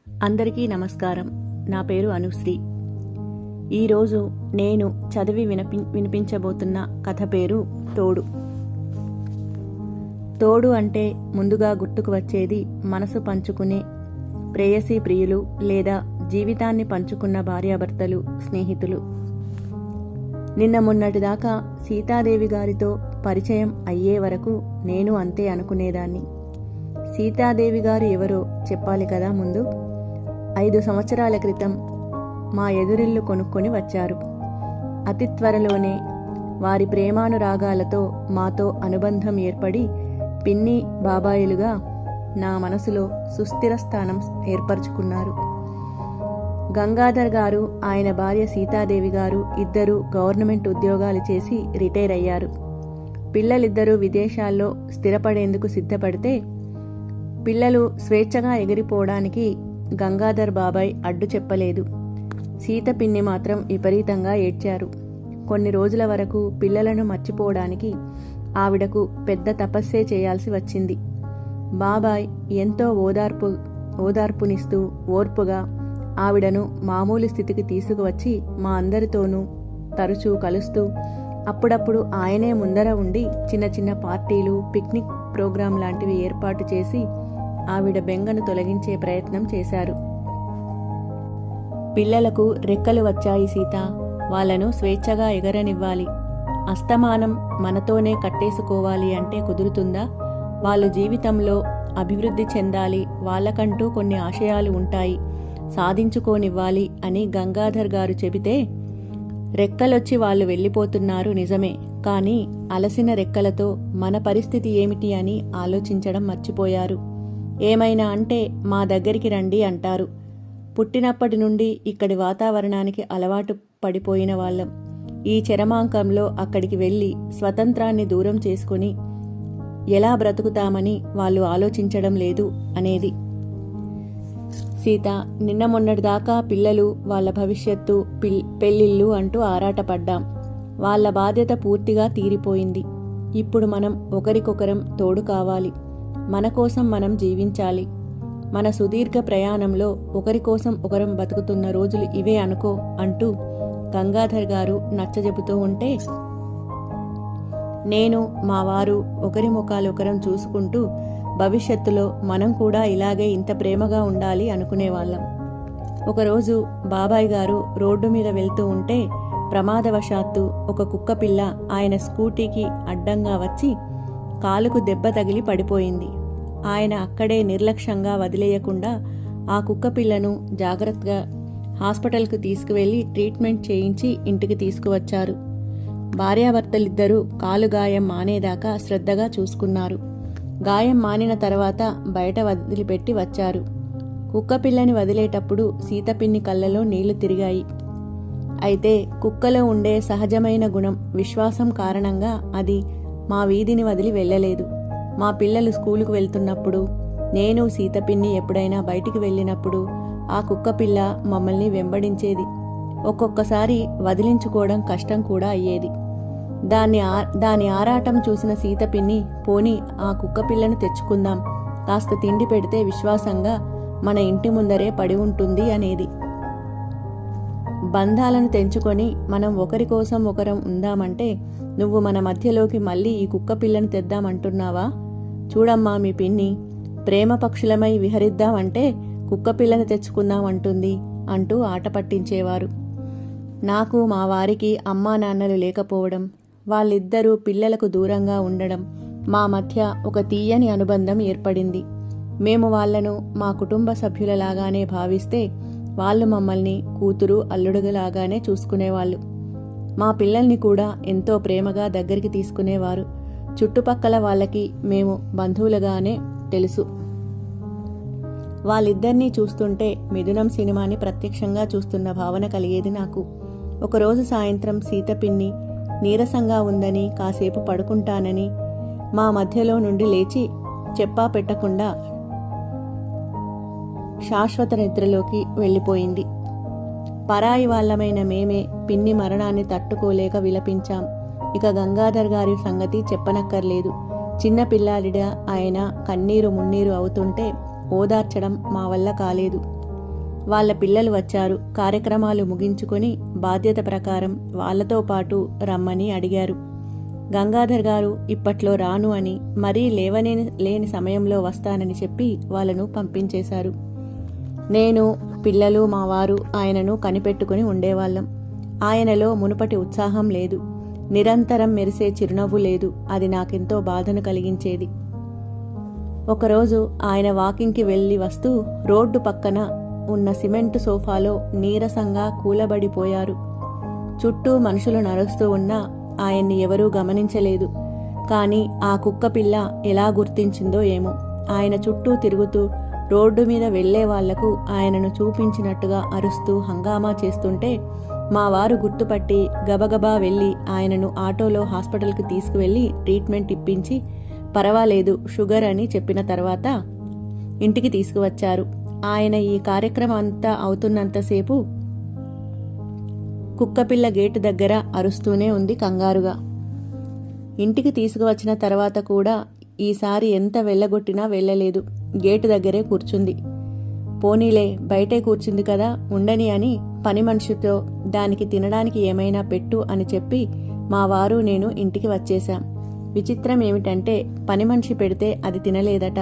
అందరికీ నమస్కారం. నా పేరు అనుశ్రీ. ఈరోజు నేను చదివి వినిపించబోతున్న కథ పేరు తోడు. తోడు అంటే ముందుగా గుర్తుకు వచ్చేది మనసు పంచుకునే ప్రేయసీ ప్రియులు లేదా జీవితాన్ని పంచుకున్న భార్యాభర్తలు, స్నేహితులు. నిన్న మొన్నటిదాకా సీతాదేవి గారితో పరిచయం అయ్యే వరకు నేను అంతే అనుకునేదాన్ని. సీతాదేవి గారు ఎవరో చెప్పాలి కదా ముందు. 5 సంవత్సరాల క్రితం మా ఎదురిల్లు కొనుక్కొని వచ్చారు. అతి త్వరలోనే వారి ప్రేమానురాగాలతో మాతో అనుబంధం ఏర్పడి పిన్ని బాబాయిలుగా నా మనసులో సుస్థిర స్థానం ఏర్పరచుకున్నారు. గంగాధర్ గారు, ఆయన భార్య సీతాదేవి గారు ఇద్దరూ గవర్నమెంట్ ఉద్యోగాలు చేసి రిటైర్ అయ్యారు. పిల్లలిద్దరూ విదేశాల్లో స్థిరపడేందుకు సిద్ధపడితే పిల్లలు స్వేచ్ఛగా ఎగిరిపోవడానికి గంగాధర్ బాబాయ్ అడ్డు చెప్పలేదు. సీత పిన్ని మాత్రం విపరీతంగా ఏడ్చారు. కొన్ని రోజుల వరకు పిల్లలను మర్చిపోవడానికి ఆవిడకు పెద్ద తపస్సే చేయాల్సి వచ్చింది. బాబాయ్ ఎంతో ఓదార్పునిస్తూ ఓర్పుగా ఆవిడను మామూలు స్థితికి తీసుకువచ్చి మా అందరితోనూ తరచూ కలుస్తూ అప్పుడప్పుడు ఆయనే ముందర ఉండి చిన్న చిన్న పార్టీలు, పిక్నిక్ ప్రోగ్రాం లాంటివి ఏర్పాటు చేసి ఆవిడ బెంగను తొలగించే ప్రయత్నం చేశారు. పిల్లలకు రెక్కలు వచ్చాయి సీత, వాళ్ళను స్వేచ్ఛగా ఎగరనివ్వాలి. అస్తమానం మనతోనే కట్టేసుకోవాలి అంటే కుదురుతుందా? వాళ్ళు జీవితంలో అభివృద్ధి చెందాలి, వాళ్ళకంటూ కొన్ని ఆశయాలు ఉంటాయి, సాధించుకోనివ్వాలి అని గంగాధర్ గారు చెబితే రెక్కలొచ్చి వాళ్ళు వెళ్ళిపోతున్నారు నిజమే, కానీ అలసిన రెక్కలతో మన పరిస్థితి ఏమిటి అని ఆలోచించడం మర్చిపోయారు. ఏమైనా అంటే మా దగ్గరికి రండి అంటారు. పుట్టినప్పటి నుండి ఇక్కడి వాతావరణానికి అలవాటు పడిపోయిన వాళ్ళం. ఈ చరమాంకంలో అక్కడికి వెళ్ళి స్వతంత్రాన్ని దూరం చేసుకుని ఎలా బ్రతుకుతామని వాళ్ళు ఆలోచించడం లేదు అనేది. సీత, నిన్న మొన్నటిదాకా పిల్లలు, వాళ్ళ భవిష్యత్తు, పెళ్ళిళ్ళు అంటూ ఆరాటపడ్డాం. వాళ్ళ బాధ్యత పూర్తిగా తీరిపోయింది. ఇప్పుడు మనం ఒకరికొకరం తోడు కావాలి. మన కోసం మనం జీవించాలి. మన సుదీర్ఘ ప్రయాణంలో ఒకరి కోసం ఒకరం బతుకుతున్న రోజులు ఇవే అనుకో అంటూ గంగాధర్ గారు నచ్చజెపుతూ ఉంటే నేను, మా వారు ఒకరి ముఖాలు ఒకరం చూసుకుంటూ భవిష్యత్తులో మనం కూడా ఇలాగే ఇంత ప్రేమగా ఉండాలి అనుకునేవాళ్ళం. ఒకరోజు బాబాయ్ గారు రోడ్డు మీద వెళ్తూ ఉంటే ప్రమాదవశాత్తు ఒక కుక్కపిల్ల ఆయన స్కూటీకి అడ్డంగా వచ్చి కాలుకు దెబ్బ తగిలి పడిపోయింది. ఆయన అక్కడే నిర్లక్ష్యంగా వదిలేయకుండా ఆ కుక్కపిల్లను జాగ్రత్తగా హాస్పిటల్కు తీసుకువెళ్లి ట్రీట్మెంట్ చేయించి ఇంటికి తీసుకువచ్చారు. భార్యాభర్తలిద్దరూ కాలు గాయం మానేదాకా శ్రద్ధగా చూసుకున్నారు. గాయం మానిన తర్వాత బయట వదిలిపెట్టి వచ్చారు. కుక్కపిల్లని వదిలేటప్పుడు సీతపిన్ని కళ్ళలో నీళ్లు తిరిగాయి. అయితే కుక్కలో ఉండే సహజమైన గుణం, విశ్వాసం కారణంగా అది మా వీధిని వదిలి వెళ్ళలేదు. మా పిల్లలు స్కూలుకు వెళ్తున్నప్పుడు, నేను సీతపిన్ని ఎప్పుడైనా బయటికి వెళ్ళినప్పుడు ఆ కుక్కపిల్ల మమ్మల్ని వెంబడించేది. ఒక్కొక్కసారి వదిలించుకోవడం కష్టం కూడా అయ్యేది. దాని ఆరాటం చూసిన సీతపిన్ని, పోని ఆ కుక్కపిల్లను తెచ్చుకుందాం, కాస్త తిండి పెడితే విశ్వాసంగా మన ఇంటి ముందరే పడి ఉంటుంది అనేది. బంధాలను తెంచుకొని మనం ఒకరి కోసం ఒకరం ఉందామంటే నువ్వు మన మధ్యలోకి మళ్ళీ ఈ కుక్కపిల్లను తెద్దామంటున్నావా? చూడమ్మా మీ పిన్ని, ప్రేమ పక్షులమై విహరిద్దామంటే కుక్కపిల్లను తెచ్చుకుందామంటుంది అంటూ ఆట పట్టించేవారు. నాకు, మా వారికి అమ్మా నాన్నలు లేకపోవడం, వాళ్ళిద్దరూ పిల్లలకు దూరంగా ఉండడం, మా మధ్య ఒక తీయని అనుబంధం ఏర్పడింది. మేము వాళ్లను మా కుటుంబ సభ్యులలాగానే భావిస్తే వాళ్ళు మమ్మల్ని కూతురు అల్లుడులాగానే చూసుకునేవాళ్ళు. మా పిల్లల్ని కూడా ఎంతో ప్రేమగా దగ్గరికి తీసుకునేవారు. చుట్టుపక్కల వాళ్ళకి మేము బంధువులుగానే తెలుసు. వాళ్ళిద్దరినీ చూస్తుంటే మిథునం సినిమాని ప్రత్యక్షంగా చూస్తున్న భావన కలిగేది నాకు. ఒకరోజు సాయంత్రం సీతపిన్ని నీరసంగా ఉందని, కాసేపు పడుకుంటానని మా మధ్యలో నుండి లేచి చెప్పా పెట్టకుండా శాశ్వత నిద్రలోకి వెళ్ళిపోయింది. పరాయి వాళ్లమైన మేమే పిన్ని మరణాన్ని తట్టుకోలేక విలపించాం. ఇక గంగాధర్ గారి సంగతి చెప్పనక్కర్లేదు. చిన్న పిల్లాడిగా ఆయన కన్నీరు మున్నీరు అవుతుంటే ఓదార్చడం మా వల్ల కాలేదు. వాళ్ళ పిల్లలు వచ్చారు. కార్యక్రమాలు ముగించుకొని బాధ్యత ప్రకారం వాళ్ళతో పాటు రమ్మని అడిగారు. గంగాధర్ గారు ఇప్పట్లో రాను అని, మరీ లేని సమయంలో వస్తానని చెప్పి వాళ్ళను పంపించేశారు. నేను, పిల్లలు, మా వారు ఆయనను కనిపెట్టుకుని ఉండేవాళ్ళం. ఆయనలో మునుపటి ఉత్సాహం లేదు, నిరంతరం మెరిసే చిరునవ్వు లేదు. అది నాకెంతో బాధను కలిగించేది. ఒకరోజు ఆయన వాకింగ్కి వెళ్ళి వస్తూ రోడ్డు పక్కన ఉన్న సిమెంటు సోఫాలో నీరసంగా కూలబడిపోయారు. చుట్టూ మనుషులు నడుస్తూ ఉన్నా ఆయన్ని ఎవరూ గమనించలేదు. కానీ ఆ కుక్క పిల్ల ఎలా గుర్తించిందో ఏమో, ఆయన చుట్టూ తిరుగుతూ రోడ్డు మీద వెళ్లే వాళ్లకు ఆయనను చూపించినట్టుగా అరుస్తూ హంగామా చేస్తుంటే మా వారు గుర్తుపట్టి గబగబా వెళ్ళి ఆయనను ఆటోలో హాస్పిటల్కి తీసుకువెళ్ళి ట్రీట్మెంట్ ఇప్పించి పర్వాలేదు, షుగర్ అని చెప్పిన తర్వాత ఇంటికి తీసుకువచ్చారు. ఆయన ఈ కార్యక్రమం అంతా అవుతున్నంతసేపు కుక్కపిల్ల గేటు దగ్గర అరుస్తూనే ఉంది కంగారుగా. ఇంటికి తీసుకువచ్చిన తర్వాత కూడా ఈసారి ఎంత వెళ్ళగొట్టినా వెళ్ళలేదు. గేటు దగ్గరే కూర్చుంది. పోనీలే, బయటే కూర్చుంది కదా, ఉండని అని పని మనిషితో దానికి తినడానికి ఏమైనా పెట్టు అని చెప్పి మా వారు నేను ఇంటికి వచ్చేశాం. విచిత్రం ఏమిటంటే పని మనిషి పెడితే అది తినలేదట.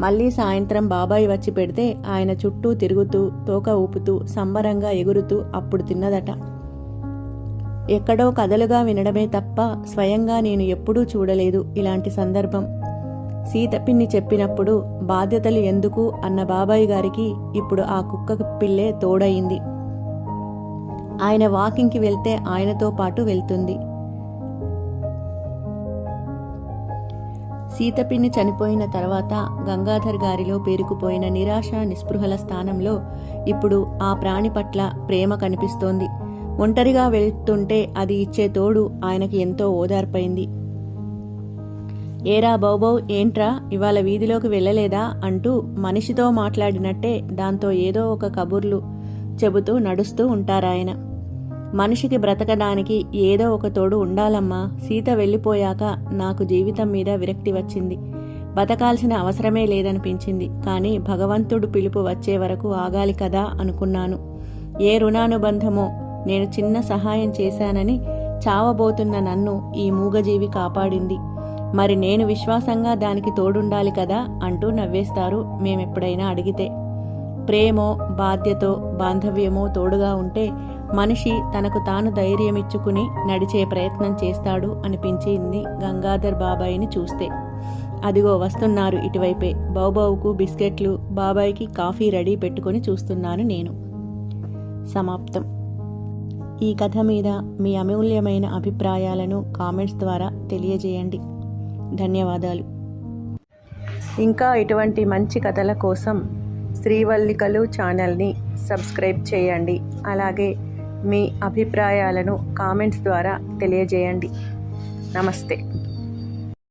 మళ్ళీ సాయంత్రం బాబాయ్ వచ్చి పెడితే ఆయన చుట్టూ తిరుగుతూ తోక ఊపుతూ సంబరంగా ఎగురుతూ అప్పుడు తిన్నదట. ఎక్కడో కథలుగా వినడమే తప్ప స్వయంగా నేను ఎప్పుడూ చూడలేదు ఇలాంటి సందర్భం. సీతపిన్ని చెప్పినప్పుడు బాధ్యతలు ఎందుకు అన్న బాబాయ్ గారికి ఇప్పుడు ఆ కుక్క పిల్లే తోడయింది. ఆయన వాకింగ్కి వెళ్తే ఆయనతో పాటు వెళ్తుంది. సీతపిన్ని చనిపోయిన తర్వాత గంగాధర్ గారిలో పేరుకుపోయిన నిరాశ నిస్పృహల స్థానంలో ఇప్పుడు ఆ ప్రాణి పట్ల ప్రేమ కనిపిస్తోంది. ఒంటరిగా వెళ్తుంటే అది ఇచ్చే తోడు ఆయనకి ఎంతో ఓదార్పైంది. ఏరా బౌబౌ, ఏంట్రా ఇవాళ వీధిలోకి వెళ్ళలేదా అంటూ మనిషితో మాట్లాడినట్టే దాంతో ఏదో ఒక కబుర్లు చెబుతూ నడుస్తూ ఉంటారాయన. మనిషికి బ్రతకడానికి ఏదో ఒక తోడు ఉండాలమ్మా. సీత వెళ్ళిపోయాక నాకు జీవితం మీద విరక్తి వచ్చింది. బతకాల్సిన అవసరమే లేదనిపించింది. కానీ భగవంతుడు పిలుపు వచ్చే వరకు ఆగాలి కదా అనుకున్నాను. ఏ రుణానుబంధమో, నేను చిన్న సహాయం చేశానని చావబోతున్న నన్ను ఈ మూగజీవి కాపాడింది. మరి నేను విశ్వాసంగా దానికి తోడుండాలి కదా అంటూ నవ్వేస్తారు మేమెప్పుడైనా అడిగితే. ప్రేమో, బాధ్యతో, బాంధవ్యమో తోడుగా ఉంటే మనిషి తనకు తాను ధైర్యమిచ్చుకుని నడిచే ప్రయత్నం చేస్తాడు అనిపించింది గంగాధర్ బాబాయిని చూస్తే. అదిగో వస్తున్నారు ఇటువైపే. బాబావుకు బిస్కెట్లు, బాబాయికి కాఫీ రెడీ పెట్టుకుని చూస్తున్నాను నేను. సమాప్తం. ఈ కథ మీద మీ అమూల్యమైన అభిప్రాయాలను కామెంట్స్ ద్వారా తెలియజేయండి. ధన్యవాదాలు. ఇంకా ఇటువంటి మంచి కథల కోసం శ్రీవల్లికలు ఛానల్ని సబ్స్క్రైబ్ చేయండి. అలాగే మీ అభిప్రాయాలను కామెంట్స్ ద్వారా తెలియజేయండి. నమస్తే.